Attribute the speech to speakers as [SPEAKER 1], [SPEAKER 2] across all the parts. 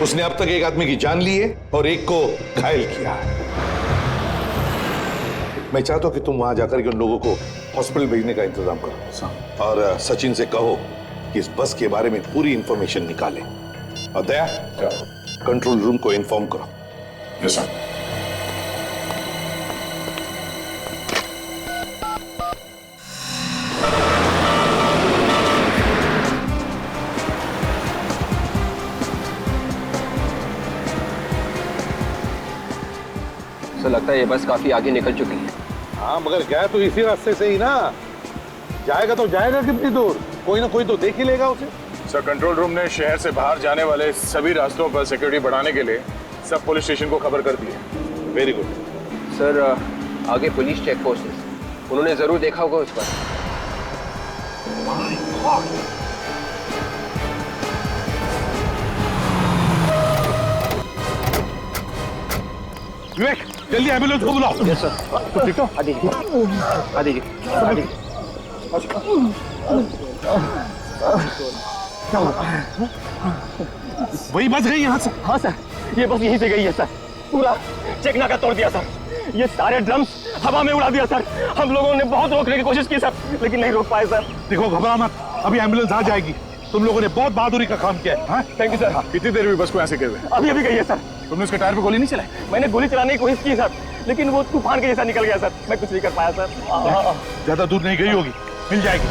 [SPEAKER 1] उसने अब तक एक आदमी की जान ली है और एक को घायल किया है। मैं चाहता हूं कि तुम वहां जाकर के उन लोगों को हॉस्पिटल भेजने का इंतजाम करो और सचिन से कहो कि इस बस के बारे में पूरी इंफॉर्मेशन निकाले। और दया, कंट्रोल रूम को इन्फॉर्म करो।
[SPEAKER 2] Yes sir.
[SPEAKER 3] तो लगता है ये बस काफी आगे निकल चुकी है।
[SPEAKER 1] हाँ, मगर गया तो इसी रास्ते से ही ना। जाएगा तो जाएगा कितनी दूर? कोई ना कोई तो देख ही लेगा उसे।
[SPEAKER 2] सर, कंट्रोल रूम ने शहर से बाहर जाने वाले सभी रास्तों पर सिक्योरिटी बढ़ाने के लिए सब पुलिस स्टेशन को खबर कर दी है।
[SPEAKER 1] वेरी गुड
[SPEAKER 3] सर, आगे पुलिस चेक पोस्ट है, उन्होंने जरूर देखा होगा उस पर।
[SPEAKER 1] विवेक, जल्दी एम्बुलेंस को बुलाओ।
[SPEAKER 3] Yes sir.
[SPEAKER 1] ठीक हो?
[SPEAKER 3] आ दीजिए, आ दीजिए, आ दीजिए।
[SPEAKER 1] वही बच गई यहाँ से?
[SPEAKER 4] हाँ सर, ये बस यहीं से गई है सर। पूरा चेक नाका तोड़ दिया सर। ये सारे ड्रम्स हवा में उड़ा दिया सर। हम लोगों ने बहुत रोकने की कोशिश की सर, लेकिन नहीं रोक पाए सर।
[SPEAKER 1] देखो, घबरा मत, अभी एम्बुलेंस आ जाएगी। तुम लोगों ने बहुत बहादुरी का काम किया है।
[SPEAKER 4] Thank you sir.
[SPEAKER 2] कितनी देर हुई बस को ऐसे हुए?
[SPEAKER 4] अभी अभी गई है सर।
[SPEAKER 2] तुमने उसके टायर पे गोली नहीं चलाई?
[SPEAKER 4] मैंने गोली चलाने की कोशिश की सर, लेकिन वो तूफान के जैसा निकल गया सर। मैं कुछ नहीं कर पाया सर।
[SPEAKER 1] ज्यादा दूर नहीं गई होगी, मिल जाएगी।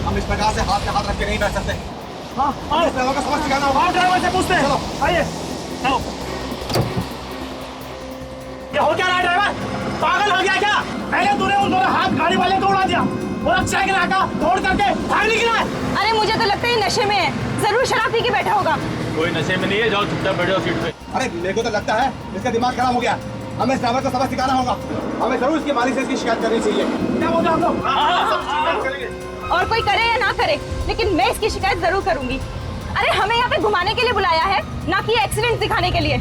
[SPEAKER 5] हम इस प्रकार से हाथ पे हाथ रख के नहीं बैठ सकते।
[SPEAKER 4] हाँ,
[SPEAKER 5] ड्राइवर का सबक सिखाना होगा।
[SPEAKER 4] ड्राइवर से पूछते हैं।
[SPEAKER 5] चलो।
[SPEAKER 4] आइए, चलो। ये हो क्या रहा है ड्राइवर? पागल हो गया क्या? पहले तूने उन दोनों हाथ गाड़ी वाले को उड़ा दिया और चेक नाका तोड़ करके भाग निकला है।
[SPEAKER 6] अरे मुझे तो लगता है ये नशे में है, जरूर शराब पी के बैठा होगा।
[SPEAKER 4] कोई नशे में नहीं है, जाओ चुपचाप बैठो सीट पे।
[SPEAKER 5] अरे मेरे को तो लगता है इसका दिमाग खराब हो गया। हमें इस ड्राइवर को सबक सिखाना होगा। हमें जरूर इसके मालिक से इसकी शिकायत करनी चाहिए। क्या बोलते हैं हम लोग? सब शिकायत करेंगे।
[SPEAKER 6] और कोई करे या ना करे, लेकिन मैं इसकी शिकायत जरूर करूंगी। अरे हमें यहाँ पे घुमाने के लिए बुलाया है, ना कि एक्सीडेंट दिखाने के लिए।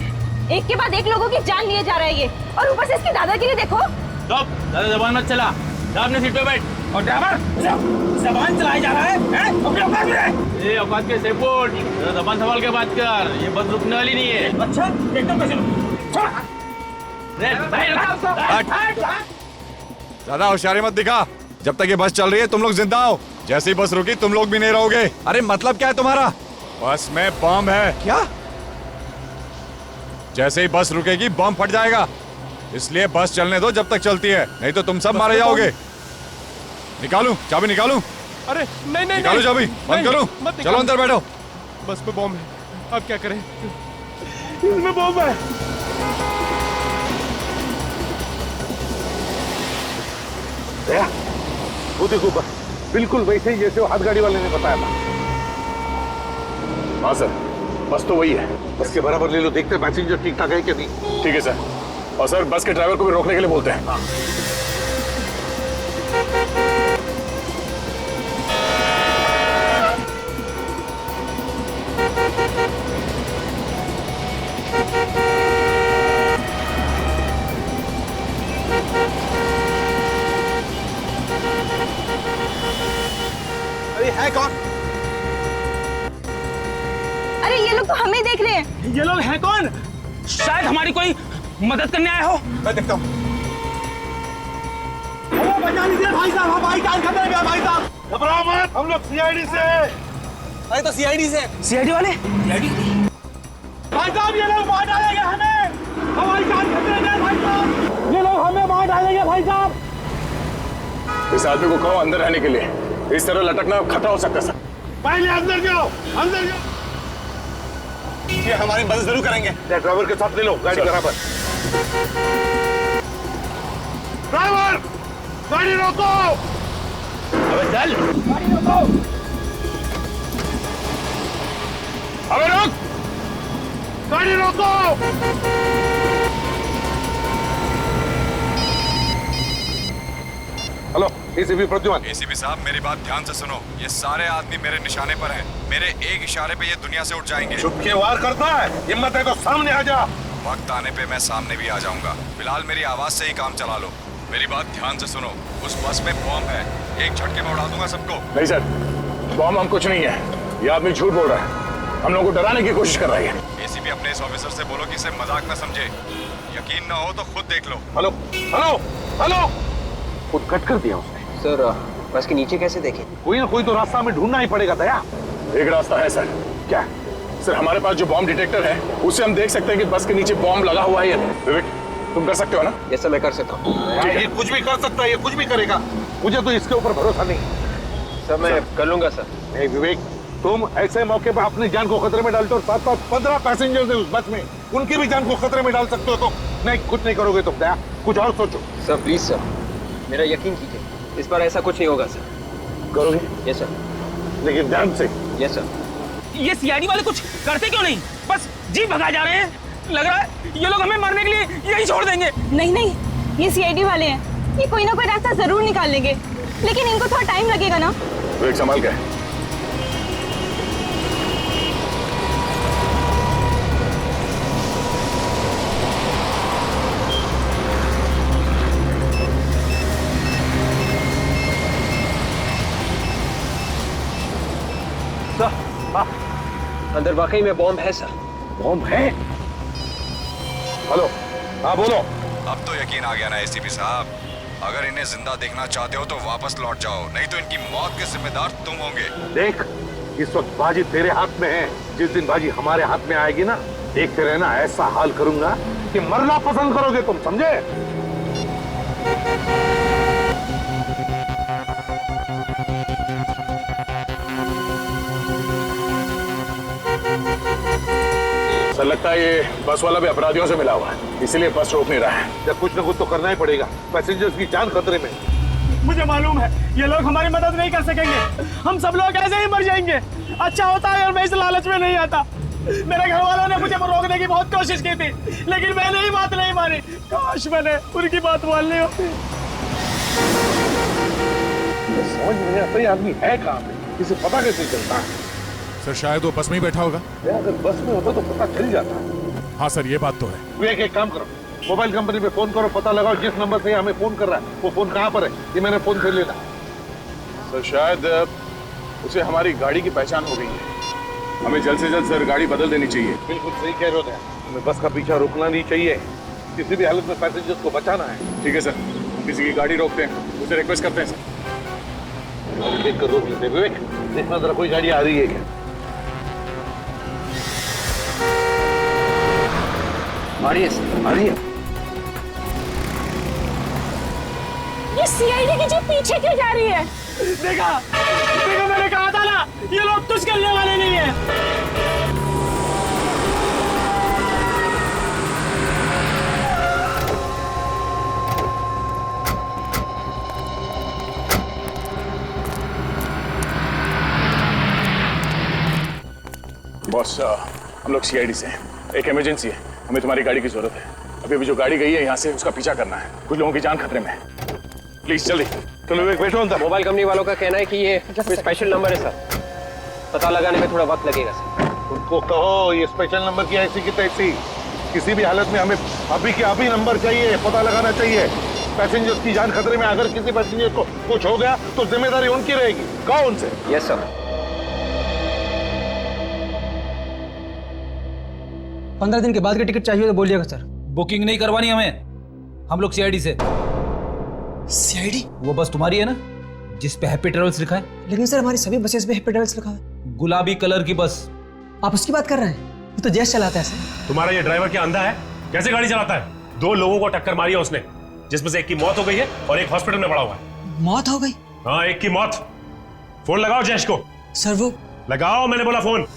[SPEAKER 6] एक के बाद एक लोगों की जान लिए जा रहा है ये, और ऊपर से इसकी दादागिरी देखो।
[SPEAKER 4] ज्यादा जबान मत चला, जा अपने सीट पे बैठ। और ड्राइवर, जबान चलाया जा रहा है? अपने औकात में रह। ये औकात के सेपोर्ट, जबान संभाल के बात कर, ये बस रुकने वाली नहीं है। अच्छा, एकदम कैसे?
[SPEAKER 2] ज्यादा होशियारी मत दिखा। जब तक ये बस चल रही है तुम लोग जिंदा हो। जैसे ही बस रुकी तुम लोग भी नहीं रहोगे। अरे मतलब क्या है तुम्हारा? बस में बम है। क्या? जैसे ही बस रुकेगी बम फट जाएगा, इसलिए बस चलने दो जब तक चलती है, नहीं तो तुम सब मारे जाओगे। निकालूं चाबी? निकालूं?
[SPEAKER 4] अरे नहीं नहीं,
[SPEAKER 2] निकालूं चाबी? बंद करूं? चलो अंदर बैठो।
[SPEAKER 4] बस पे बम है, अब क्या करें? इसमें बम है।
[SPEAKER 1] दया, वो देखो बस बिल्कुल वैसे ही जैसे वो हाथ गाड़ी वाले ने बताया था।
[SPEAKER 2] हाँ सर, बस तो वही है।
[SPEAKER 1] बस के बराबर ले लो, देखते हैं पैसेंजर ठीक ठाक है कि नहीं।
[SPEAKER 2] ठीक है सर। और सर, बस के ड्राइवर को भी रोकने के लिए बोलते हैं।
[SPEAKER 5] अरे है कौन?
[SPEAKER 6] अरे ये लोग तो हमें देख रहे हैं।
[SPEAKER 4] ये लोग हैं कौन? शायद हमारी कोई मदद करने आए हो।
[SPEAKER 5] मैं देखता हूँ। बचा लीजिए भाई साहब, हमारी जान खतरे में है भाई साहब।
[SPEAKER 1] घबराओ मत, हम लोग सीआईडी से हैं।
[SPEAKER 5] अरे तो सीआईडी से।
[SPEAKER 4] सीआईडी वाले?
[SPEAKER 5] भाई साहब ये लोग मार डालेंगे हमें। हमारी जान खतरे में है भाई साहब। ये लोग हमें मार डालेंगे भाई साहब।
[SPEAKER 2] इस आदमी को कहो अंदर रहने के लिए। इस तरह लटकना खतरा हो सकता है सर।
[SPEAKER 1] पहले अंदर जाओ, अंदर जाओ।
[SPEAKER 5] ये हमारी मदद जरूर करेंगे।
[SPEAKER 1] ड्राइवर के साथ ले लो गाड़ी बराबर। ड्राइवर, गाड़ी रोको।
[SPEAKER 4] अबे चल।
[SPEAKER 5] गाड़ी रोको।
[SPEAKER 1] अबे रुक, गाड़ी रोको। Hello, ACP Pradyuman.
[SPEAKER 2] एसीपी साहब, मेरी बात ध्यान से सुनो। ये सारे आदमी मेरे निशाने पर हैं। मेरे एक इशारे पे ये दुनिया से उठ जाएंगे।
[SPEAKER 1] चुप के वार करता है? हिम्मत है तो सामने आ जा।
[SPEAKER 2] वक्त आने पे मैं सामने भी आ जाऊंगा। फिलहाल मेरी आवाज से ही काम चला लो। मेरी बात ध्यान से सुनो, उस बस में बॉम्ब है, एक झटके में उड़ा दूंगा सबको।
[SPEAKER 7] नहीं सर, बॉम्ब हम कुछ नहीं है। ये आदमी झूठ बोल रहा है, हम लोगों को डराने की कोशिश कर रही है।
[SPEAKER 2] एसीपी अपने इस ऑफिसर से बोलो कि इसे मजाक न समझे। यकीन ना हो तो खुद देख लो।
[SPEAKER 1] हेलो हेलो हेलो, खुद कट कर दिया उसने।
[SPEAKER 3] सर बस के नीचे कैसे देखें?
[SPEAKER 1] कोई ना कोई तो रास्ता हमें ढूंढना ही पड़ेगा दया।
[SPEAKER 7] एक रास्ता है सर। क्या सर? हमारे पास जो बॉम्ब डिटेक्टर है उससे हम देख सकते हैं कि बस के नीचे बॉम्ब लगा हुआ है या नहीं। विवेक, तुम कर सकते हो ना?
[SPEAKER 3] ये सब मैं कर सकता हूँ।
[SPEAKER 1] ये कुछ भी कर सकता है, ये कुछ भी करेगा, मुझे तो इसके ऊपर भरोसा नहीं।
[SPEAKER 3] सर मैं कर लूंगा सर।
[SPEAKER 1] नहीं विवेक, तुम ऐसे मौके पर अपनी जान को खतरे में डालते हो। साथ साथ 15 पैसेंजर्स हैं उस बस में, उनकी भी जान को खतरे में डाल सकते हो। तो नहीं, कुछ नहीं करोगे तुम दया, कुछ और सोचो।
[SPEAKER 3] सर प्लीज सर, मेरा यकीन कीजिए, इस बार ऐसा कुछ नहीं होगा सर।
[SPEAKER 1] करोगे?
[SPEAKER 3] Yes sir.
[SPEAKER 1] लेकिन ध्यान से।
[SPEAKER 3] Yes sir.
[SPEAKER 4] ये सीआईडी वाले कुछ करते क्यों नहीं? बस जीप भगा जा रहे हैं। लग रहा है ये लोग हमें मारने के लिए यही छोड़ देंगे।
[SPEAKER 6] नहीं नहीं, ये सीआईडी वाले हैं, ये कोई ना कोई रास्ता जरूर निकाल लेंगे, लेकिन इनको थोड़ा टाइम लगेगा ना।
[SPEAKER 7] विवेक संभाल के।
[SPEAKER 3] अंदर वाकई में बॉम्ब है सर।
[SPEAKER 1] बॉम्ब है? हेलो, हाँ बोलो।
[SPEAKER 2] अब तो यकीन आ गया ना एसीपी साहब। अगर इन्हें जिंदा देखना चाहते हो तो वापस लौट जाओ, नहीं तो इनकी मौत के जिम्मेदार तुम होंगे।
[SPEAKER 1] देख, इस वक्त बाजी तेरे हाथ में है, जिस दिन बाजी हमारे हाथ में आएगी ना, देखते रहना, ऐसा हाल करूंगा कि मरना पसंद करोगे तुम, समझे?
[SPEAKER 7] सर लगता है ये बस वाला भी अपराधियों से मिला हुआ है, इसीलिए बस रोक नहीं रहा है।
[SPEAKER 1] जब कुछ ना कुछ तो करना ही पड़ेगा, पैसेंजर्स की जान खतरे में।
[SPEAKER 5] मुझे मालूम है ये लोग हमारी मदद नहीं कर सकेंगे, हम सब लोग ऐसे ही मर जाएंगे। अच्छा होता है अगर मैं इस लालच में नहीं आता। मेरे घर वालों ने मुझे रोकने की बहुत कोशिश की थी, लेकिन मैंने ही बात नहीं मानी। काश मैंने उनकी बात मान ली होती।
[SPEAKER 1] समझ में नहीं आता ये आदमी है कहाँ पे, इसे पता कैसे चलता है?
[SPEAKER 8] सर शायद वो बस में ही बैठा होगा।
[SPEAKER 1] अगर बस में होता तो पता चल जाता।
[SPEAKER 8] हाँ सर, ये बात तो है।
[SPEAKER 1] विवेक, एक काम करो, मोबाइल कंपनी पे फोन करो, पता लगाओ जिस नंबर से हमें फोन कर रहा है वो फोन कहाँ पर है, ये मैंने फोन से लेना।
[SPEAKER 7] सर शायद उसे हमारी गाड़ी की पहचान हो गई है, हमें जल्द से जल्द सर गाड़ी बदल देनी चाहिए।
[SPEAKER 1] बिल्कुल सही कह रहे हो, हमें बस का पीछा रुकना नहीं चाहिए, किसी भी हालत में पैसेंजर्स को बचाना है।
[SPEAKER 7] ठीक है सर, हम किसी की गाड़ी रोकते हैं, उसे रिक्वेस्ट करते हैं सर।
[SPEAKER 1] देख कर रोक लेते। विवेक, देखना जरा कोई गाड़ी आ रही है क्या?
[SPEAKER 3] आ रही है सर,
[SPEAKER 1] आ रही है।
[SPEAKER 6] ये सीआईडी की जीप पीछे क्यों जा रही है?
[SPEAKER 5] देखा देखा, मैंने कहा था ना ये लोग कुछ करने वाले नहीं है।
[SPEAKER 7] बॉस, हम लोग सीआईडी से हैं, एक इमरजेंसी है, हमें तुम्हारी गाड़ी की जरूरत है। अभी जो गाड़ी गई है यहाँ से, उसका पीछा करना है, कुछ लोगों की जान खतरे में है। प्लीज जल्दी।
[SPEAKER 1] चलो विवेक, बैठो अंदर।
[SPEAKER 3] मोबाइल कंपनी वालों का कहना है कि ये कोई स्पेशल नंबर है सर, पता लगाने में थोड़ा वक्त लगेगा सर।
[SPEAKER 1] उनको कहो ये स्पेशल नंबर की ऐसी की तैसी, किसी भी हालत में हमें अभी के अभी नंबर चाहिए, पता लगाना चाहिए। पैसेंजर्स की जान खतरे में, अगर किसी पैसेंजर को कुछ हो गया तो जिम्मेदारी उनकी रहेगी। कहो उनसे।
[SPEAKER 3] Yes sir.
[SPEAKER 9] 15 दिन के बाद की टिकट चाहिए तो बोलिएगा सर।
[SPEAKER 4] बुकिंग नहीं करवानी हमें, हम लोग सीआईडी से।
[SPEAKER 9] सीआईडी?
[SPEAKER 4] वो बस तुम्हारी है ना जिस पे हैप्पी ट्रेवल्स लिखा है?
[SPEAKER 9] लेकिन सर हमारी सभी बसेस पे हैप्पी ट्रेवल्स लिखा है।
[SPEAKER 4] गुलाबी कलर की बस।
[SPEAKER 9] आप उसकी बात कर रहे हैं? ये तो जैस चलाता है सर।
[SPEAKER 10] तुम्हारा ये ड्राइवर क्या अंधा है? कैसे गाड़ी चलाता है? 2 लोगों को टक्कर मारी है उसने, जिसमें से एक की मौत हो गई है और एक हॉस्पिटल में पड़ा हुआ है।
[SPEAKER 9] मौत हो गई?
[SPEAKER 10] हाँ, एक की मौत। फोन लगाओ जैश को।
[SPEAKER 9] सर वो
[SPEAKER 10] लगाओ, मैंने बोला फोन।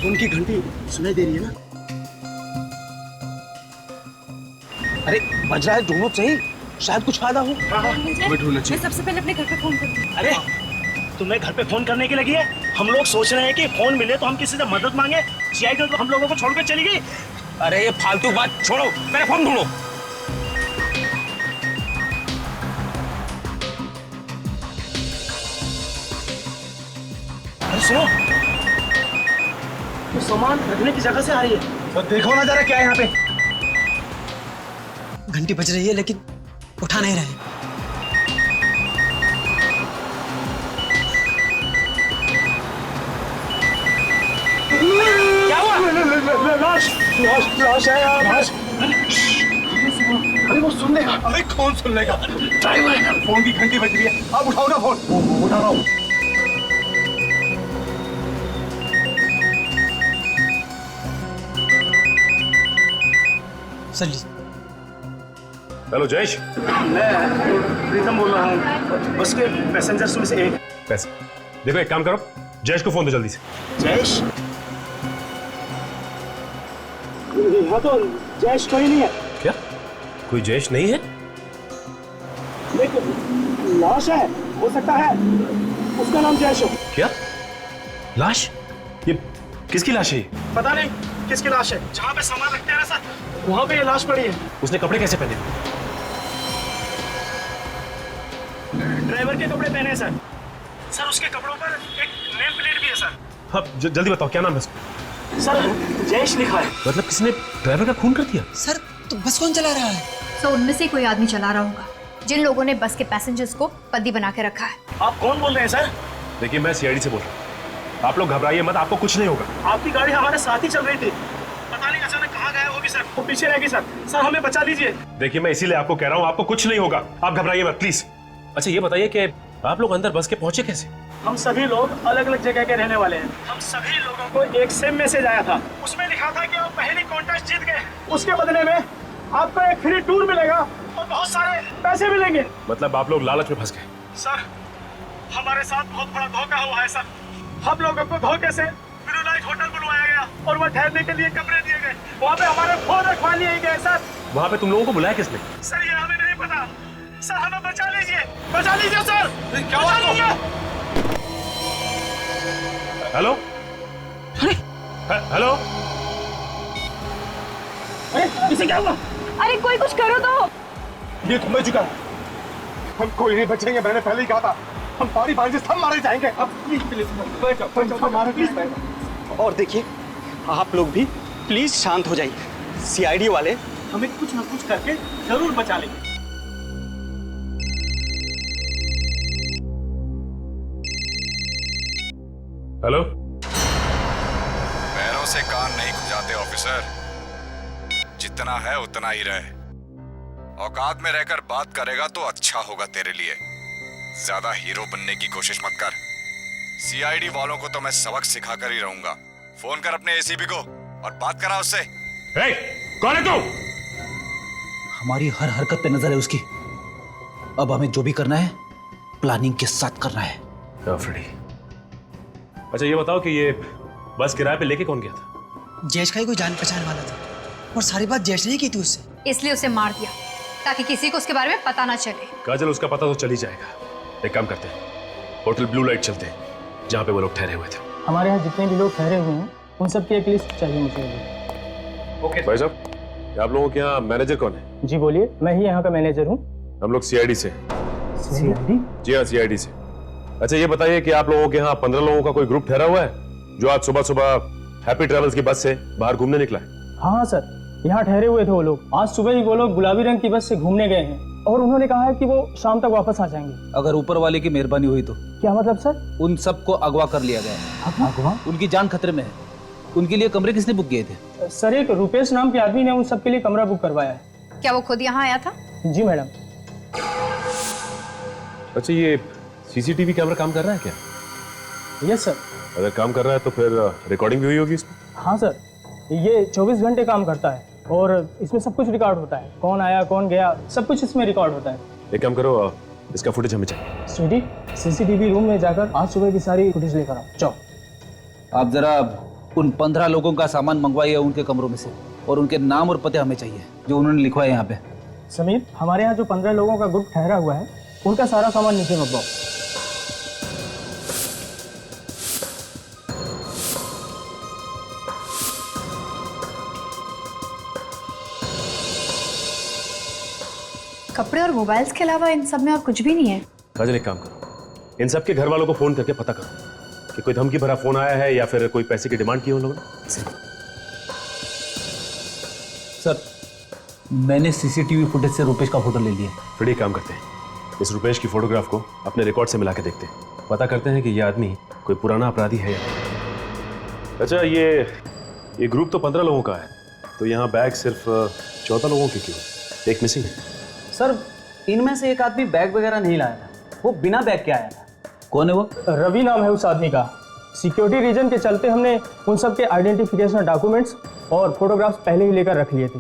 [SPEAKER 9] उनकी घंटी सुनाई दे रही है ना? अरे बज रहा है, ढूंढो सही, शायद कुछ फायदा हो।
[SPEAKER 6] मैं सबसे पहले अपने घर पे फोन करूंगी।
[SPEAKER 5] अरे तुम्हें घर पे फोन करने की लगी है? हम लोग सोच रहे हैं कि फोन मिले तो हम किसी से मदद मांगे, सीआईडी तो हम लोगों को छोड़कर चली गई।
[SPEAKER 4] अरे ये फालतू बात छोड़ो, मेरा फोन ढूंढो।
[SPEAKER 5] सुनो, तो सामान रखने की जगह से आ रही है। तो देखो ना जरा क्या है यहाँ पे।
[SPEAKER 9] घंटी बज रही है लेकिन उठा नहीं रहे।
[SPEAKER 5] क्या हुआ? लाश लाश लाश है यार, लाश। अरे वो सुन लेगा। अरे कौन सुन लेगा? ड्राइवर है। फोन की घंटी बज रही है, आप उठाओ ना फोन। उठा रहा हूँ।
[SPEAKER 9] Sir
[SPEAKER 10] hello Jayesh.
[SPEAKER 5] मैं प्रीतम बोल रहा हूँ, बस के पैसेंजर्स में से एक।
[SPEAKER 10] पैसे देखो, एक काम करो, जयेश को फोन दो जल्दी से।
[SPEAKER 5] जयेश? यहाँ तो जयेश कोई नहीं है।
[SPEAKER 10] क्या कोई जयेश नहीं है?
[SPEAKER 5] एक लाश है, हो सकता है उसका नाम जयेश हो।
[SPEAKER 10] क्या लाश? ये किसकी लाश है?
[SPEAKER 5] पता नहीं किसकी लाश है। जहाँ पे सामान रखते हैं ना सर, वहाँ पे ये लाश पड़ी है।
[SPEAKER 10] उसने कपड़े कैसे पहने?
[SPEAKER 5] ड्राइवर के कपड़े पहने हैं सर। सर उसके कपड़ों पर एक नेम प्लेट भी है सर।
[SPEAKER 10] हाँ जल्दी बताओ, क्या नाम है उसका?
[SPEAKER 5] सर जयेश लिखा है।
[SPEAKER 10] मतलब किसने ड्राइवर का खून कर दिया?
[SPEAKER 9] सर तो बस कौन चला रहा है?
[SPEAKER 11] तो उनमें से कोई आदमी चला रहा होगा, जिन लोगों ने बस के पैसेंजर्स को बंदी बना के रखा है।
[SPEAKER 5] आप कौन बोल रहे हैं सर?
[SPEAKER 10] देखिए मैं सीआईडी से बोल रहा हूँ, आप लोग घबराइए मत, आपको कुछ नहीं होगा।
[SPEAKER 5] आपकी गाड़ी हमारे साथ ही चल रही थी, पता नहीं अचानक कहाँ गायब होगी सर। वो पीछे रहेगी सर। सर हमें बचा लीजिए।
[SPEAKER 10] देखिए मैं इसीलिए आपको कह रहा हूँ, आपको कुछ नहीं होगा, आप घबराइए मत प्लीज। अच्छा ये बताइए कि आप लोग अंदर बस के पहुंचे कैसे?
[SPEAKER 5] हम सभी लोग अलग अलग जगह के रहने वाले हैं। हम सभी लोगों को एक सेम मैसेज आया था, उसमें लिखा था कि आप पहली कॉन्टेस्ट जीत गए, उसके बदले में आपको एक फ्री टूर मिलेगा और बहुत सारे पैसे मिलेंगे।
[SPEAKER 10] मतलब आप लोग लालच में फंस गए?
[SPEAKER 5] सर हमारे साथ बहुत बड़ा धोखा हुआ है सर। हम लोगों को धोखे से ब्लू लाइट होटल बुलवाया गया और वहाँ ठहरने के लिए कमरे दिए गए। वहाँ पे हमारे फोन रखवा लिए गए सर।
[SPEAKER 10] वहाँ पे तुम लोगों को बुलाया किसने?
[SPEAKER 5] सर ये हमें नहीं पता। सर हमें बचा लीजिए सर। क्या हुआ?
[SPEAKER 10] हेलो हेलो,
[SPEAKER 5] अरे इसे क्या हुआ?
[SPEAKER 6] अरे कोई कुछ करो तो।
[SPEAKER 5] ये थम चुका है, हम कोई नहीं बचेंगे। मैंने पहले ही कहा था, हम पानी पानी से सब मारे जाएंगे। अब प्लीज प्लीज।
[SPEAKER 9] और देखिए आप लोग भी प्लीज शांत हो जाइए। सीआईडी वाले
[SPEAKER 5] हमें कुछ ना कुछ करके जरूर बचा लेंगे।
[SPEAKER 10] हेलो।
[SPEAKER 2] पैरों से कान नहीं खुजाते ऑफिसर, जितना है उतना ही रहे। औकात में रहकर बात करेगा तो अच्छा होगा तेरे लिए, ज्यादा हीरो बनने की कोशिश मत कर। सीआईडी वालों को तो मैं सबक सिखाकर ही रहूंगा। फोन कर अपने एसीपी को और बात करा उससे।
[SPEAKER 10] हे, कौन है तू?
[SPEAKER 9] हमारी हर हरकत पे नजर है उसकी। अब हमें जो भी करना है प्लानिंग के साथ करना है।
[SPEAKER 10] फ्रेडी, अच्छा ये बताओ कि ये बस किराए पे लेके कौन गया था?
[SPEAKER 9] जयेश का ही कोई जान पहचान वाला था और सारी बात जयेश ने ही की थी उससे,
[SPEAKER 11] इसलिए उसे मार दिया ताकि किसी को उसके बारे में पता ना चले।
[SPEAKER 10] काजल उसका पता तो चल ही जाएगा। एक काम करते हैं, होटल ब्लू लाइट चलते हैं जहाँ पे वो लोग ठहरे हुए थे।
[SPEAKER 5] हमारे यहाँ जितने भी लोग ठहरे हुए हैं उन सब की एक लिस्ट चाहिए मुझे।
[SPEAKER 10] ओके भाई साहब, आप लोगों के यहाँ मैनेजर कौन है?
[SPEAKER 5] जी बोलिए, मैं ही यहाँ का मैनेजर हूँ।
[SPEAKER 10] हम लोग सीआईडी से।
[SPEAKER 5] सीआईडी?
[SPEAKER 10] जी हाँ सीआईडी से। अच्छा ये बताइए कि आप लोगों के यहाँ 15 लोगों का कोई ग्रुप ठहरा हुआ है जो आज सुबह सुबह हैप्पी ट्रैवल्स की बस से बाहर घूमने निकला है?
[SPEAKER 5] हाँ सर, यहाँ ठहरे हुए थे वो लोग। आज सुबह ही वो लोग गुलाबी रंग की बस से घूमने गए हैं और उन्होंने कहा है कि वो शाम तक वापस आ जाएंगे।
[SPEAKER 9] अगर ऊपर वाले की मेहरबानी हुई तो।
[SPEAKER 5] क्या मतलब सर?
[SPEAKER 9] उन सबको अगवा कर लिया गया है।
[SPEAKER 5] अगवा?
[SPEAKER 9] उनकी जान खतरे में है। उनके लिए कमरे किसने बुक किए थे?
[SPEAKER 5] सर एक रुपेश नाम के आदमी ने उन सबके लिए कमरा बुक करवाया है।
[SPEAKER 11] क्या वो खुद यहाँ आया था?
[SPEAKER 5] जी मैडम।
[SPEAKER 10] अच्छा ये सीसीटीवी कैमरा काम कर रहा है क्या?
[SPEAKER 5] Yes sir.
[SPEAKER 10] अगर काम कर रहा है तो फिर रिकॉर्डिंग भी हुई होगी इसमें?
[SPEAKER 5] हाँ सर, ये 24 घंटे काम करता है और इसमें सब कुछ रिकॉर्ड होता है। कौन आया कौन गया सब कुछ इसमें रिकॉर्ड होता है।
[SPEAKER 10] एक काम करो, इसका फुटेज हमें चाहिए।
[SPEAKER 5] स्वीटी, सीसीटीवी रूम में जाकर आज सुबह की सारी फुटेज लेकर आओ। जाओ।
[SPEAKER 9] आप जरा उन 15 लोगों का सामान मंगवाइए उनके कमरों में से, और उनके नाम और पते हमें चाहिए जो उन्होंने लिखवाए यहाँ पे।
[SPEAKER 5] समीर, हमारे यहाँ जो 15 लोगों का ग्रुप ठहरा हुआ है उनका सारा सामान नीचे मंगवाओ।
[SPEAKER 11] कपड़े और मोबाइल्स के अलावा इन सब में और कुछ भी नहीं है।
[SPEAKER 10] काजल एक काम करो, इन सब के घर वालों को फोन करके पता करो कि कोई धमकी भरा फोन आया है या फिर कोई पैसे की डिमांड की उन लोगों ने?
[SPEAKER 9] सर, मैंने सीसीटीवी फुटेज से रुपेश का फोटो ले लिया।
[SPEAKER 10] फिर एक काम करते हैं, इस रुपेश की फोटोग्राफ को अपने रिकॉर्ड से मिला के देखते हैं, पता करते हैं कि ये आदमी कोई पुराना अपराधी है या नहीं। अच्छा, ये ग्रुप तो 15 लोगों का है, तो यहाँ बैग सिर्फ 14 लोगों की क्यों? एक मिसिंग है।
[SPEAKER 5] सर, इनमें से एक आदमी बैग वगैरह नहीं लाया था, वो बिना बैग के आया था।
[SPEAKER 9] कौन है वो?
[SPEAKER 5] रवि नाम है उस आदमी का। सिक्योरिटी रीजन के चलते हमने उन सब के आइडेंटिफिकेशन डॉक्यूमेंट्स और फोटोग्राफ्स पहले ही लेकर रख लिए थे।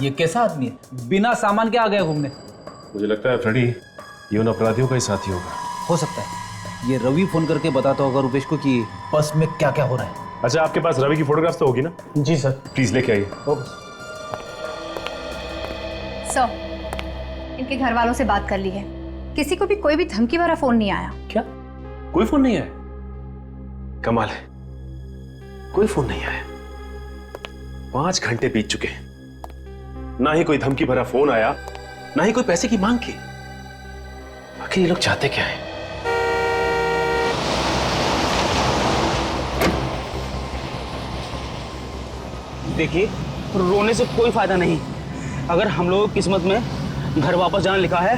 [SPEAKER 9] ये कैसा आदमी है, बिना सामान के आ गया घूमने?
[SPEAKER 10] मुझे लगता है फ्रेडी ये उन अपराधियों का ही साथी होगा।
[SPEAKER 9] हो सकता है ये रवि फोन करके बताता होगा रुपेश को कि बस में क्या क्या हो रहा है।
[SPEAKER 10] अच्छा, आपके पास रवि की फोटोग्राफ तो होगी ना?
[SPEAKER 5] जी सर।
[SPEAKER 10] प्लीज लेके आइए।
[SPEAKER 11] सर, इनके घर वालों से बात कर ली है, किसी को भी कोई भी धमकी भरा फोन नहीं आया।
[SPEAKER 10] क्या? कोई फोन नहीं आया? कमाल है, कोई फोन नहीं आया। 5 घंटे बीत चुके हैं, ना ही कोई धमकी भरा फोन आया, ना ही कोई पैसे की मांग की। आखिर ये लोग चाहते क्या हैं?
[SPEAKER 5] देखिए, रोने से कोई फायदा नहीं। अगर हम लोग किस्मत में घर वापस जाना लिखा है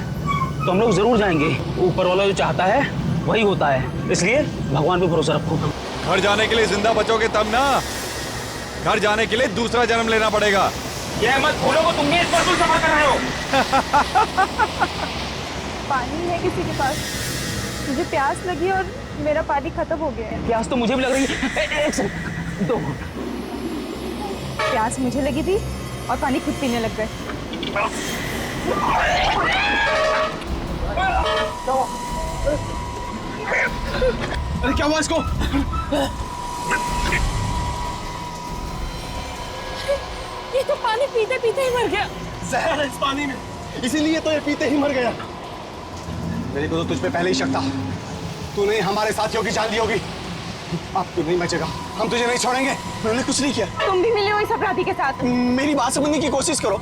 [SPEAKER 5] तो हम लोग जरूर जाएंगे। ऊपर वाला जो चाहता है वही होता है, इसलिए भगवान पे भरोसा रखो।
[SPEAKER 2] घर जाने के लिए जिंदा बचोगे तब ना, घर जाने के लिए दूसरा जन्म लेना पड़ेगा।
[SPEAKER 4] ये मत भूलो को तुम ये परसों जमा कर रहे हो।
[SPEAKER 6] पानी है किसी के पास? मुझे प्यास लगी और मेरा पानी खत्म हो गया है।
[SPEAKER 5] प्यास तो मुझे भी लग रही है। एक सेकंड, दो।
[SPEAKER 6] प्यास मुझे लगी थी और पानी खुद पीने लग गए।
[SPEAKER 5] अरे क्या हुआ इसको?
[SPEAKER 6] ये तो पानी पीते पीते ही मर गया।
[SPEAKER 5] जहर है इस पानी में, इसीलिए तो ये पीते ही मर गया। मेरे को तो तुझ पे पहले ही शक था, तूने हमारे साथियों की जान ली होगी। अब तू नहीं बचेगा, हम तुझे नहीं छोड़ेंगे। मैंने कुछ नहीं किया।
[SPEAKER 6] तुम भी मिले हो इस अपराधी के साथ?
[SPEAKER 5] मेरी बात समझने की कोशिश करो,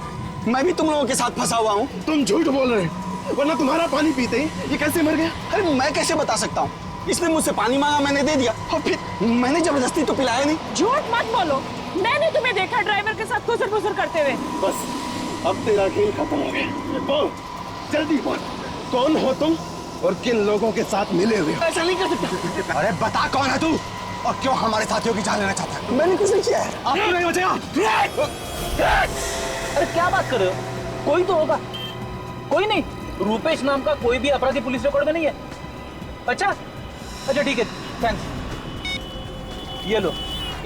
[SPEAKER 5] मैं भी तुम लोगों के साथ फंसा हुआ हूँ। तुम झूठ बोल रहे हो, वरना तुम्हारा पानी पीते ही ये कैसे मर गया? अरे मैं कैसे बता सकता हूँ? इसने मुझसे पानी मांगा, मैंने दे दिया, और फिर मैंने जबरदस्ती तो पिलाया नहीं।
[SPEAKER 6] झूठ मत बोलो, मैंने तुम्हें देखा ड्राइवर के साथ खुसर-फुसर करते हुए।
[SPEAKER 5] बस अब तेरा खेल खत्म हो गया। बोल, जल्दी बोल, कौन हो तुम और किन लोगों के साथ मिले हुए हो? ऐसा नहीं कर सकता। अरे बता कौन है तू और क्यों हमारे साथियों की जान लेना चाहता है? मैंने कुछ नहीं किया है। आपको नहीं बचेगा।
[SPEAKER 9] अरे क्या बात कर रहे हो? कोई तो होगा। कोई नहीं, रुपेश नाम का कोई भी अपराधी पुलिस रिकॉर्ड में नहीं है। अच्छा ठीक है, थैंक्स। ये लो,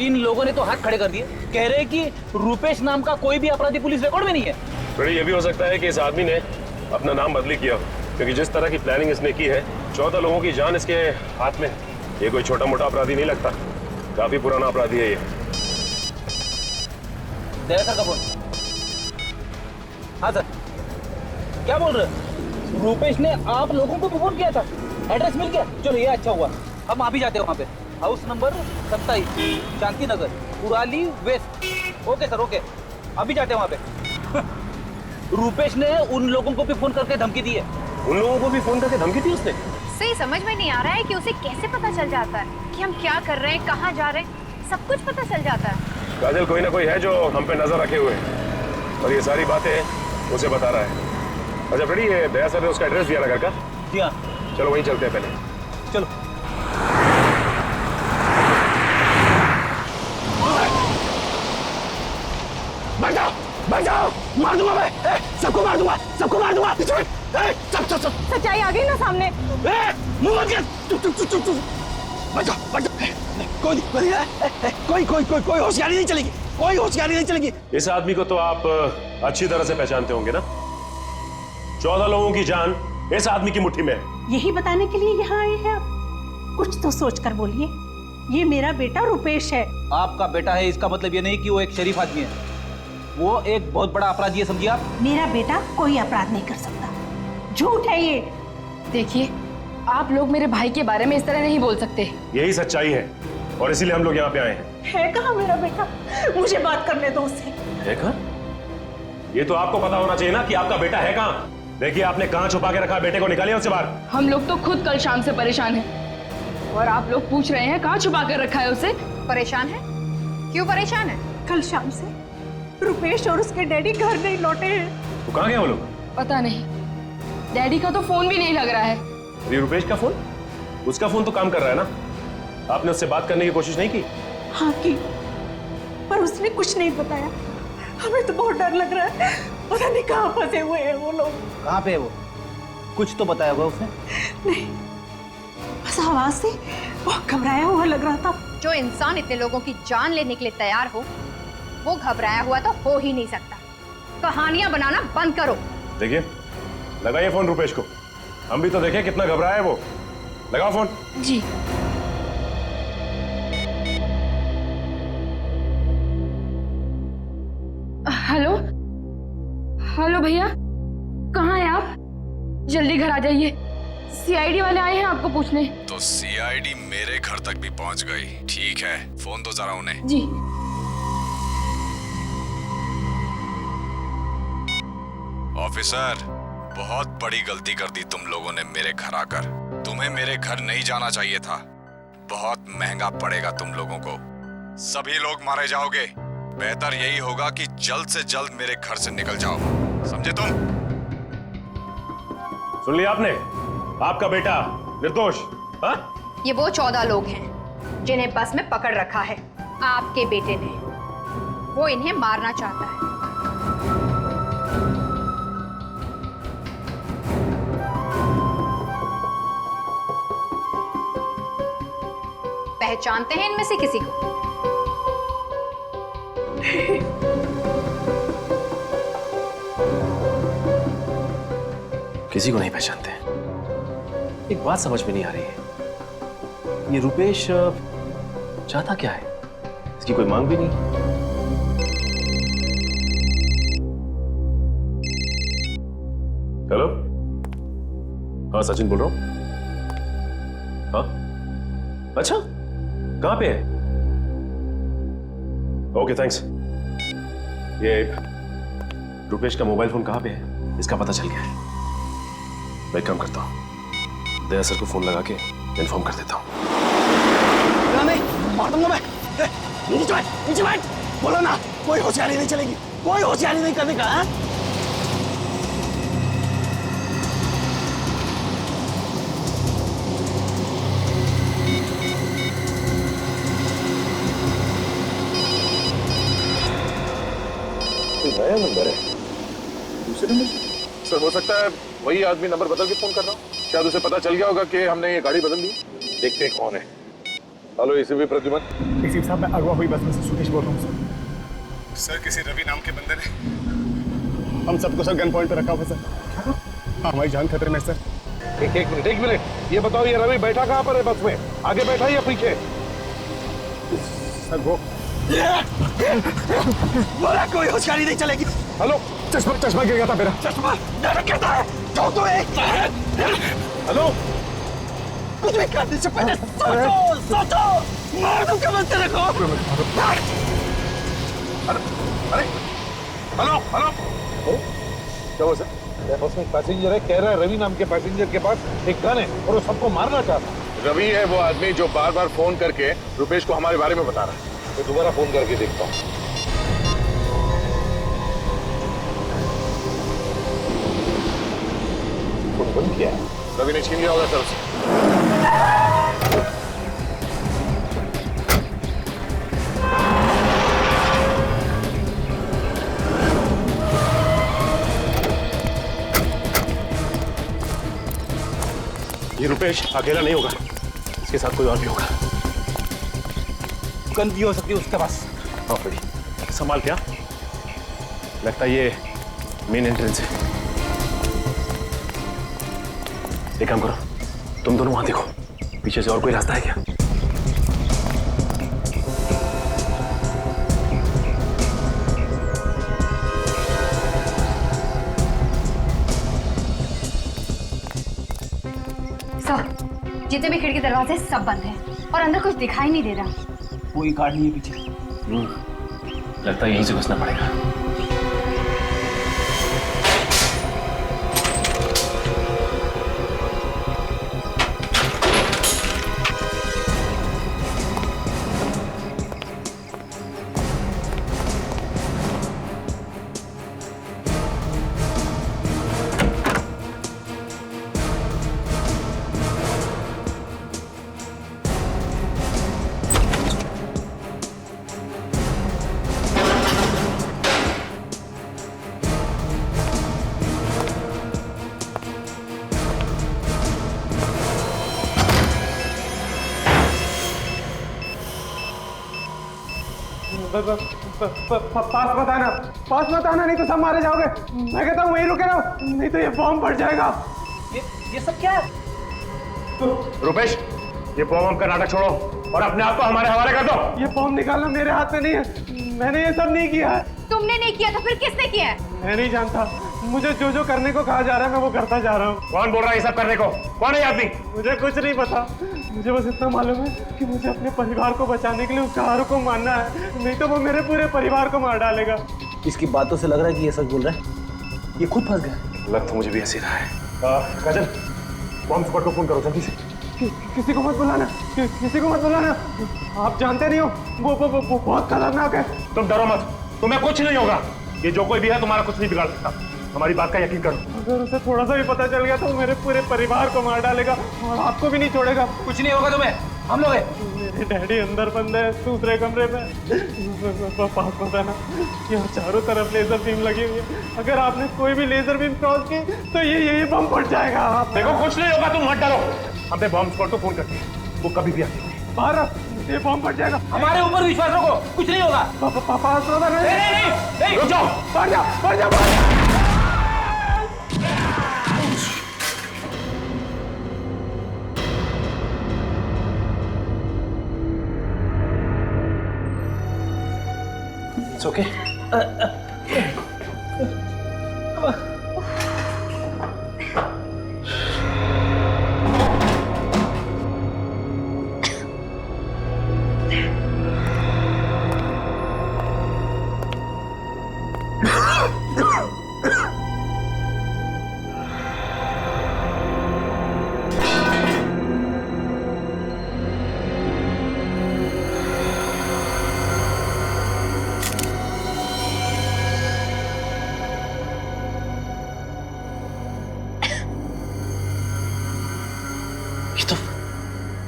[SPEAKER 9] इन लोगों ने तो हाथ खड़े कर दिए, कह रहे हैं कि रुपेश नाम का कोई भी अपराधी पुलिस रिकॉर्ड में नहीं है।
[SPEAKER 10] फ्रेडी, ये भी हो सकता है कि इस आदमी ने अपना नाम बदली किया, क्योंकि जिस तरह की प्लानिंग इसने की है, 14 लोगों की जान इसके हाथ में। ये कोई छोटा मोटा अपराधी नहीं लगता, काफी पुराना अपराधी है ये।
[SPEAKER 9] दया सर का फोन। हाँ सर, क्या बोल रहे? रुपेश ने आप लोगों को फोन किया था, एड्रेस मिल गया? चलो ये अच्छा हुआ, हम आ भी जाते हैं वहाँ पे। House number 27, Shanti Nagar, Kurali west. Okay sir, okay, अभी जाते हैं वहाँ पे। रुपेश ने उन लोगों को भी फोन करके धमकी दी है।
[SPEAKER 10] उन लोगों को भी फोन करके धमकी दी उसने?
[SPEAKER 11] सही समझ में नहीं आ रहा है कि उसे कैसे पता चल जाता है कि हम क्या कर रहे हैं, कहाँ जा रहे हैं, सब कुछ पता चल जाता है।
[SPEAKER 10] काजल, कोई ना कोई है जो हम पे नजर रखे हुए है और ये सारी बातें उसे बता रहा है। अच्छा फ्रेडी, ये दया सर ने उसका एड्रेस दिया ना घर का?
[SPEAKER 9] जी हाँ।
[SPEAKER 10] चलो वहीं चलते हैं पहले।
[SPEAKER 9] चलो।
[SPEAKER 5] बचाओ, मार दूंगा मैं, सबको मार दूंगा, सबको मार दूंगा। सब
[SPEAKER 6] सच्चाई आ गई ना सामने।
[SPEAKER 5] मुंह बंद कर। बचाओ। कोई होशियारी नहीं चलेगी, कोई होशियारी नहीं चलेगी।
[SPEAKER 10] इस आदमी को तो आप अच्छी तरह से पहचानते होंगे ना? 14 लोगों की जान इस आदमी की मुट्ठी में है।
[SPEAKER 12] यही बताने के लिए यहाँ आए हैं आप? कुछ तो सोच कर बोलिए। ये मेरा बेटा रुपेश है।
[SPEAKER 9] आपका बेटा है इसका मतलब ये नहीं कि वो एक शरीफ आदमी है, वो एक बहुत बड़ा अपराधी है, समझिए आप।
[SPEAKER 12] मेरा बेटा कोई अपराध नहीं कर सकता, झूठ है ये।
[SPEAKER 6] देखिए, आप लोग मेरे भाई के बारे में इस तरह नहीं बोल सकते।
[SPEAKER 10] यही सच्चाई है और इसीलिए हम लोग यहाँ पे आए हैं।
[SPEAKER 12] है कहाँ मेरा बेटा? मुझे बात करने दो उससे।
[SPEAKER 10] है कहाँ? ये तो आपको पता होना चाहिए ना कि आपका बेटा है कहाँ। देखिए, आपने कहाँ छुपा के रखा बेटे को, निकालिए उससे बाहर।
[SPEAKER 6] हम लोग तो खुद कल शाम से परेशान हैं।
[SPEAKER 13] और आप लोग पूछ रहे हैं कहाँ छुपा कर रखा है उसे?
[SPEAKER 11] परेशान है? क्यों परेशान है?
[SPEAKER 12] कल शाम से रुपेश और उसके डैडी घर नहीं लौटे हैं।
[SPEAKER 10] तो कहाँ गए वो लोग?
[SPEAKER 13] पता नहीं, डैडी का तो फोन भी नहीं लग रहा है।
[SPEAKER 10] अरे रुपेश का फोन? उसका फोन तो काम कर रहा है ना। आपने उससे बात करने की कोशिश नहीं की?
[SPEAKER 12] हाँ की, पर उसने कुछ नहीं बताया। हमें तो बहुत डर लग रहा है, पता नहीं कहाँ फंसे हुए हैं वो लोग।
[SPEAKER 9] कहाँ पे है वो? कुछ तो बताया होगा उसने?
[SPEAKER 12] नहीं, बस आवाज से बहुत घबराया हुआ लग रहा था।
[SPEAKER 11] जो इंसान इतने लोगों की जान लेने के लिए तैयार हो, वो घबराया हुआ तो हो ही नहीं सकता। कहानियां बनाना बंद करो।
[SPEAKER 10] देखिए, लगाइए फोन रुपेश को। हम भी तो देखें कितना घबराया है वो। लगाओ फोन।
[SPEAKER 13] जी। हेलो हेलो भैया, कहाँ हैं आप? जल्दी घर आ जाइए, सीआईडी वाले आए हैं आपको पूछने।
[SPEAKER 2] तो सीआईडी मेरे घर तक भी पहुंच गई। ठीक है, फोन दो जरा उन्हें।
[SPEAKER 13] जी।
[SPEAKER 2] ऑफिसर, बहुत बड़ी गलती कर दी तुम लोगों ने मेरे घर आकर। तुम्हें मेरे घर नहीं जाना चाहिए था। बहुत महंगा पड़ेगा तुम लोगों को। सभी लोग मारे जाओगे। बेहतर यही होगा कि जल्द से जल्द मेरे घर से निकल जाओ, समझे तुम?
[SPEAKER 10] सुन लिया आपने? आपका बेटा निर्दोष। हाँ?
[SPEAKER 11] ये वो 14 लोग हैं जिन्हें बस में पकड़ रखा है आपके बेटे ने। वो इन्हें मारना चाहता है। पहचानते हैं इनमें से किसी को?
[SPEAKER 10] किसी को नहीं पहचानते। एक बात समझ में नहीं आ रही है, ये रुपेश चाहता क्या है? इसकी कोई मांग भी नहीं। हेलो, हाँ सचिन बोल रहा हूं। हाँ, अच्छा, कहां पे है? Okay thanks. ये रुपेश का मोबाइल फोन कहां पे है? इसका पता चल गया है। मैं एक काम करता हूं, दया सर को फोन लगा के इन्फॉर्म कर देता हूं।
[SPEAKER 5] मार दूंगा मैं। नीचे बैठ, नीचे बैठ। बोलो ना, कोई होशियारी नहीं चलेगी, कोई होशियारी नहीं करने का। है?
[SPEAKER 1] नया नंबर है, दूसरे नंबर से?
[SPEAKER 7] सर हो सकता है वही आदमी नंबर बदल के फोन कर रहा हूँ। शायद उसे पता चल गया होगा कि हमने ये गाड़ी बदल दी।
[SPEAKER 1] देखते हैं कौन है। Hello ACP Pradyuman.
[SPEAKER 5] एसीपी साहब, मैं अगवा हुई बस में से सुकेश बोल रहा हूँ सर। सर किसी रवि नाम के बंदे ने हम सबको सर गन पॉइंट पे रखा हुआ सर। हमारी जान खतरे में सर।
[SPEAKER 1] एक मिनट, ये बताओ, ये रवि बैठा कहाँ पर है बस में? आगे बैठा या पीछे?
[SPEAKER 5] सर वो बोला कोई होशियारी नहीं चलेगी।
[SPEAKER 1] हेलो,
[SPEAKER 5] चश्मा गिर गया था मेरा। चश्मा गिरता है तो एक।
[SPEAKER 1] हेलो,
[SPEAKER 5] कुछ भी करने से पहले सोचो। मार दूं कमर तेरे को।
[SPEAKER 1] अरे हेलो, क्या हुआ सर? बस में पैसेंजर है, कह रहा है रवि नाम के पैसेंजर के पास एक गन है और वो सबको मारना चाहता है।
[SPEAKER 7] रवि है वो आदमी जो बार बार फोन करके रुपेश को हमारे बारे में बता रहा है।
[SPEAKER 1] मैं दोबारा फोन करके देखता हूँ। फोन बंद किया है।
[SPEAKER 7] रवि ने छीन लिया होगा सर उसे।
[SPEAKER 10] ये रुपेश अकेला नहीं होगा, इसके साथ कोई और भी होगा।
[SPEAKER 9] गन भी हो सकती है उसके पास।
[SPEAKER 10] हाँ भाई, संभाल क्या? लगता है ये मेन एंट्रेंस है। एक काम करो, तुम दोनों वहां देखो, पीछे से और कोई रास्ता है क्या?
[SPEAKER 11] सर, जितने भी खिड़की दरवाजे सब बंद हैं और अंदर कुछ दिखाई नहीं दे रहा।
[SPEAKER 9] कोई गार्ड नहीं है पीछे।
[SPEAKER 10] लगता है यहीं से घुसना पड़ेगा।
[SPEAKER 5] पास मत आना, पास मत आना, नहीं तो सब मारे जाओगे। मैं कहता हूँ वहीं रुके रहो, नहीं तो ये बॉम्ब फट जाएगा।
[SPEAKER 9] ये सब क्या है?
[SPEAKER 7] रुपेश, ये बॉम्ब का नाटक छोड़ो और अपने आप को हमारे हवाले कर दो।
[SPEAKER 5] ये बॉम्ब निकालना मेरे हाथ में नहीं है, मैंने ये सब नहीं किया है।
[SPEAKER 11] तुमने नहीं किया तो फिर किसने किया है?
[SPEAKER 5] मैं नहीं जानता, मुझे जो जो करने को कहा जा रहा है मैं वो करता जा रहा हूँ।
[SPEAKER 7] कौन बोल रहा है ये सब करने को? कौन है आदमी?
[SPEAKER 5] मुझे कुछ नहीं पता, मुझे बस इतना मालूम है कि मुझे अपने परिवार को बचाने के लिए उस कार को मारना है, नहीं तो वो मेरे पूरे परिवार को मार डालेगा।
[SPEAKER 9] इसकी बातों से लग रहा है कि ये सच बोल रहा है। ये खुद फंस गया।
[SPEAKER 10] लग तो मुझे भी ऐसे रहा है।
[SPEAKER 7] काजल, बॉम्ब स्क्वाड को फोन करो जल्दी से।
[SPEAKER 5] किसी को मत बुलाना, किसी को मत बुलाना। आप जानते नहीं हो वो बहुत खतरनाक है।
[SPEAKER 7] तुम डरो मत, तुम्हें कुछ नहीं होगा। ये जो कोई भी है तुम्हारा कुछ नहीं बिगाड़ सकता, हमारी बात का यकीन करो।
[SPEAKER 5] अगर उसे थोड़ा सा भी पता चल गया तो वो मेरे पूरे परिवार को मार डालेगा और आपको भी नहीं छोड़ेगा।
[SPEAKER 9] कुछ नहीं होगा तुम्हें, हम लोग हैं।
[SPEAKER 5] मेरे डैडी अंदर बंद है दूसरे कमरे में। पास मत आना, यहाँ चारों तरफ लेजर बीम लगी हुई है, अगर आपने कोई भी लेजर बीम क्रॉस की तो ये बम फट जाएगा। आप
[SPEAKER 7] देखो कुछ नहीं होगा, तुम मत डरो। हमने बॉम्ब स्क्वाड को फोन कर दिया, वो कभी भी आते हैं।
[SPEAKER 5] बाहर ये बम फट जाएगा।
[SPEAKER 9] हमारे ऊपर विश्वास रखो, कुछ नहीं होगा।
[SPEAKER 5] पास मत आना।
[SPEAKER 9] नहीं,
[SPEAKER 7] रुक जाओ,
[SPEAKER 5] बढ़ जाओ, बढ़ जाओ।
[SPEAKER 10] It's okay.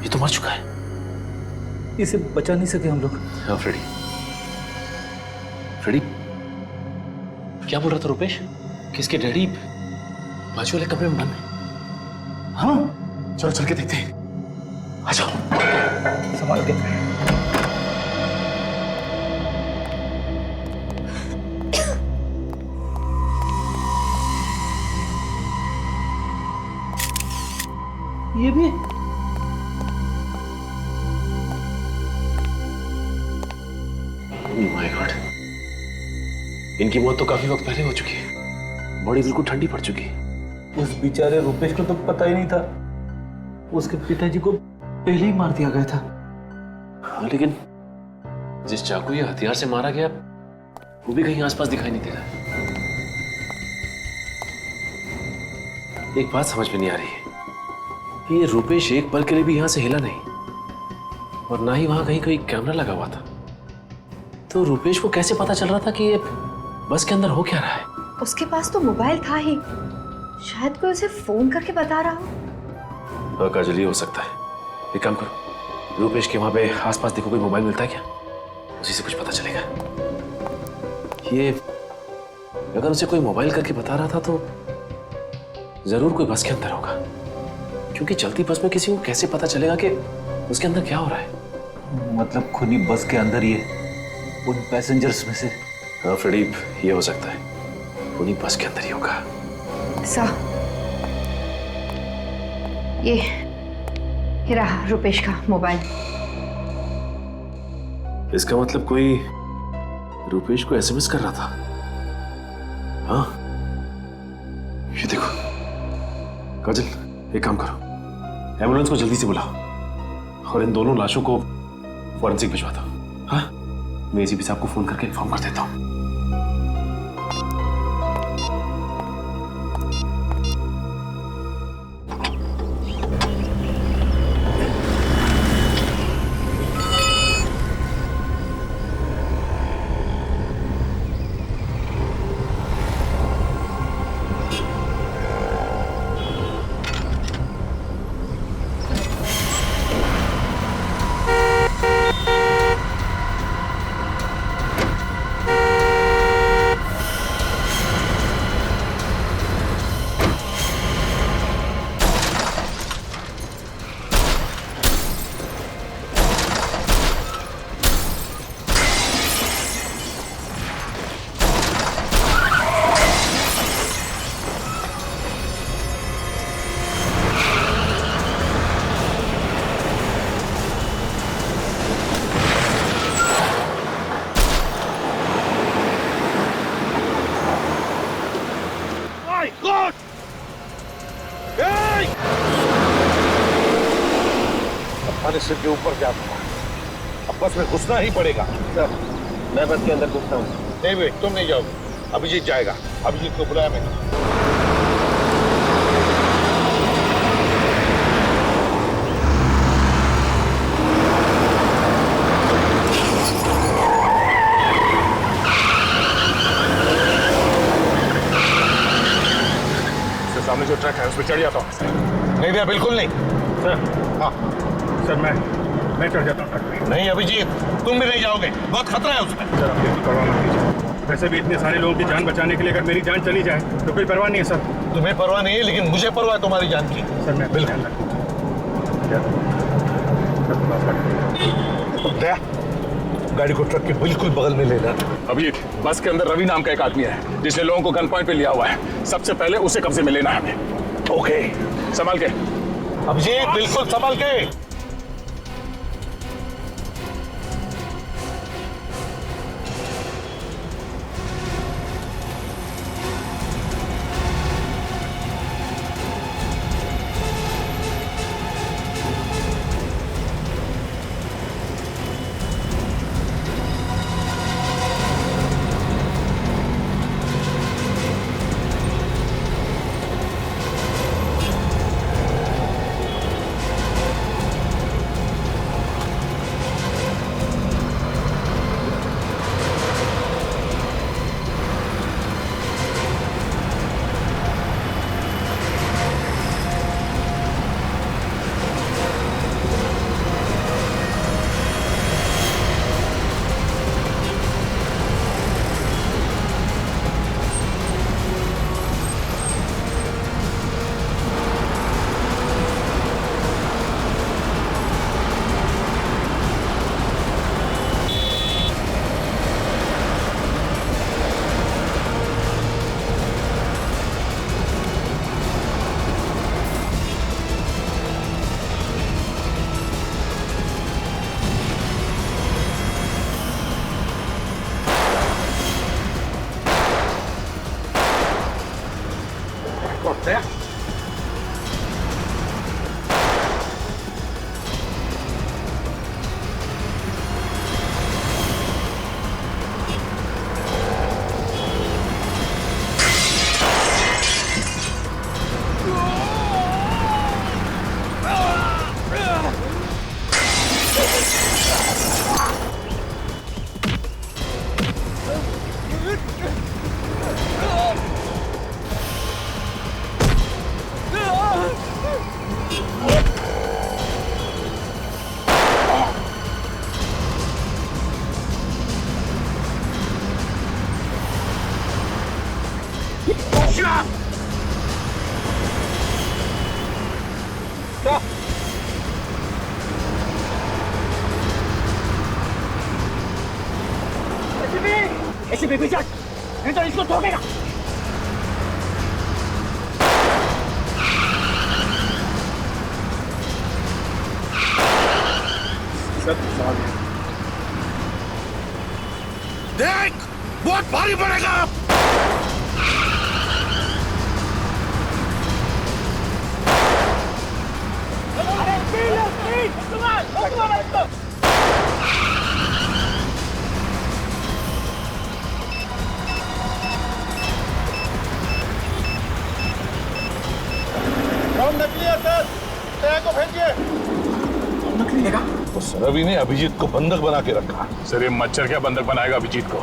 [SPEAKER 10] ये तो मर चुका है।
[SPEAKER 9] इसे बचा नहीं सके हम लोग।
[SPEAKER 10] हाँ फ्रेडी, फ्रेडी क्या बोल रहा था रुपेश? किसके डैडी बाजू वाले कमरे में बंद है? हाँ चलो चल के देखते हैं। आ जाओ,
[SPEAKER 9] संभाल के। ये भी
[SPEAKER 10] माय गॉड, इनकी मौत तो काफी वक्त पहले हो चुकी है। बॉडी बिल्कुल ठंडी पड़ चुकी है।
[SPEAKER 9] उस बेचारे रुपेश को तो पता ही नहीं था, उसके पिताजी को पहले ही मार दिया गया था।
[SPEAKER 10] हाँ लेकिन जिस चाकू या हथियार से मारा गया वो भी कहीं आसपास दिखाई नहीं दे रहा। एक बात समझ में नहीं आ रही है कि ये रुपेश एक पल के लिए भी यहां से हिला नहीं और ना ही वहां कहीं कोई कैमरा लगा हुआ था। तो रुपेश को कैसे पता चल रहा था कि ये बस के अंदर हो क्या रहा है?
[SPEAKER 11] उसके पास तो मोबाइल था ही, शायद कोई उसे फोन करके बता रहा हो।
[SPEAKER 10] हाँ काजल, ये हो सकता है। एक काम करो, रुपेश के वहां पे आसपास देखो, कोई मोबाइल मिलता है क्या? उसी से कुछ पता चलेगा। ये अगर उसे कोई मोबाइल करके बता रहा था तो जरूर कोई बस के अंदर होगा, क्योंकि चलती बस में किसी को कैसे पता चलेगा कि उसके अंदर क्या हो रहा है?
[SPEAKER 9] मतलब खुनी बस के अंदर ही है, उन पैसेंजर्स में से।
[SPEAKER 10] हाँ फ्रेडी, ये हो सकता है, खुनी बस के अंदर ही होगा।
[SPEAKER 11] ये रहा रुपेश का मोबाइल।
[SPEAKER 10] इसका मतलब कोई रुपेश को एसएमएस कर रहा था। हाँ ये देखो काजल, एक काम करो, एम्बुलेंस को जल्दी से बुलाओ और इन दोनों लाशों को फॉरेंसिक भिजवा दो। हाँ मैं एसीपी साहब को फोन करके इन्फॉर्म कर देता हूँ।
[SPEAKER 1] तुम्हारे सिर के ऊपर जा पड़ा। अब बस में घुसना ही पड़ेगा।
[SPEAKER 3] सर मैं बस के अंदर घुसता हूँ।
[SPEAKER 1] नहीं भाई, तुम नहीं जाओगे, अभिजीत जाएगा। अभिजीत को बुलाया मैंने।
[SPEAKER 7] सामने जो ट्रक है उस पर चढ़ जाता हूँ।
[SPEAKER 1] नहीं भैया, बिल्कुल नहीं।
[SPEAKER 7] सर,
[SPEAKER 1] हाँ
[SPEAKER 7] सर मैं चढ़ जाता हूँ ट्रक पे।
[SPEAKER 1] नहीं अभिजीत, तुम भी नहीं जाओगे, बहुत खतरा है उसमें।
[SPEAKER 7] सर आप बिल्कुल परवाह मत कीजिए। वैसे भी इतने सारे लोगों की जान बचाने के लिए अगर मेरी जान चली जाए तो कोई परवाह नहीं है सर।
[SPEAKER 1] तुम्हें परवाह नहीं है, लेकिन मुझे परवाह है तुम्हारी जान की।
[SPEAKER 7] सर मैं
[SPEAKER 1] बिल्कुल। दया, गाड़ी को ट्रक के बिल्कुल बगल में ले जाना।
[SPEAKER 7] अभी बस के अंदर रवि नाम का एक आदमी है जिसने लोगों को गन पॉइंट पे लिया हुआ है। सबसे पहले उसे कब्जे में लेना है हमें।
[SPEAKER 1] ओके,
[SPEAKER 7] संभाल के।
[SPEAKER 1] अभिजीत बिल्कुल संभाल के।
[SPEAKER 5] ऐसे बेबी जाट, नहीं तो इसको ठोकेगा।
[SPEAKER 1] देख, बहुत भारी पड़ेगा। नकली है सर, दया को भेजिए।
[SPEAKER 7] नकली है?
[SPEAKER 1] उस रवि ने अभिजीत को बंधक बना के रखा।
[SPEAKER 7] सर ये मच्छर क्या बंधक बनाएगा अभिजीत को?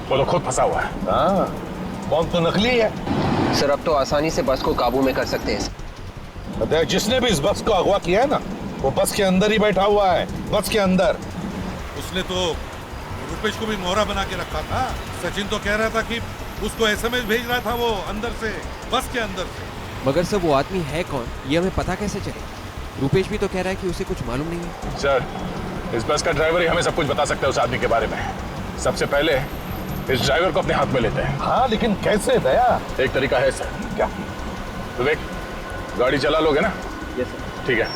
[SPEAKER 7] वो तो खुद फंसा हुआ है।
[SPEAKER 1] हाँ, बॉम्ब तो नकली है।
[SPEAKER 3] सर अब तो आसानी से बस को काबू में कर सकते हैं।
[SPEAKER 1] जिसने भी इस बस को अगवा किया है ना, वो बस के अंदर ही बैठा हुआ है, बस के अंदर।
[SPEAKER 8] उसने तो रुपेश को भी मोहरा बना के रखा था। सचिन तो कह रहा था कि उसको एसएमएस भेज रहा था वो अंदर से, बस के अंदर से।
[SPEAKER 14] मगर सर वो आदमी है कौन, ये हमें पता कैसे चले? रुपेश भी तो कह रहा है कि उसे कुछ मालूम नहीं है।
[SPEAKER 7] सर इस बस का ड्राइवर ही हमें सब कुछ बता सकता है उस आदमी के बारे में। सबसे पहले इस ड्राइवर को अपने हाथ में लेते हैं।
[SPEAKER 1] हाँ, लेकिन कैसे दया?
[SPEAKER 7] एक तरीका है सर।
[SPEAKER 1] क्या?
[SPEAKER 7] विवेक, गाड़ी चला लोगे ना?
[SPEAKER 3] Yes sir.
[SPEAKER 7] ठीक है,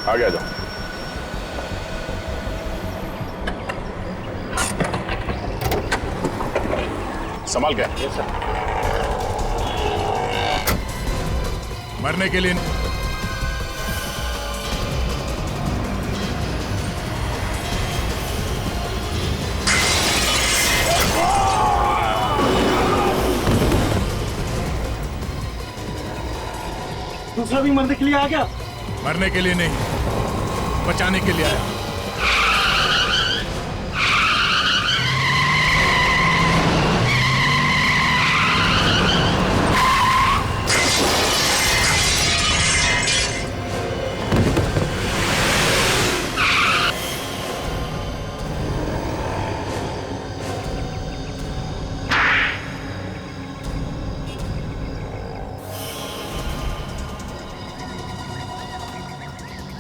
[SPEAKER 7] आगे आ जाओ। संभाल के।
[SPEAKER 3] Yes sir.
[SPEAKER 8] मरने के लिए
[SPEAKER 5] दूसरा भी मरने के लिए आ गया।
[SPEAKER 7] मरने के लिए नहीं, बचाने के लिए आया।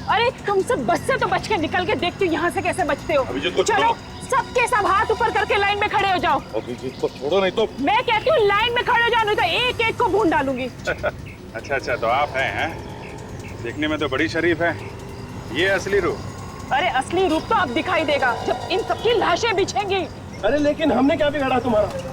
[SPEAKER 12] अरे तुम सब बस से तो बच के निकल के देखते हो यहाँ से कैसे बचते हो।
[SPEAKER 1] अभिजीत को
[SPEAKER 12] चलो सबके सब हाथ ऊपर करके लाइन में खड़े हो जाओ।
[SPEAKER 1] अभिजीत को छोड़ो नहीं तो।
[SPEAKER 12] मैं कहती हूँ लाइन में खड़े हो जाओ, नहीं तो एक एक को भून डालूंगी।
[SPEAKER 2] अच्छा तो आप हैं? देखने में तो बड़ी शरीफ है। ये असली रूप?
[SPEAKER 12] अरे असली रूप तो अब दिखाई देगा जब इन सबकी लाशें बिछेंगी।
[SPEAKER 5] अरे लेकिन हमने क्या बिगाड़ा तुम्हारा?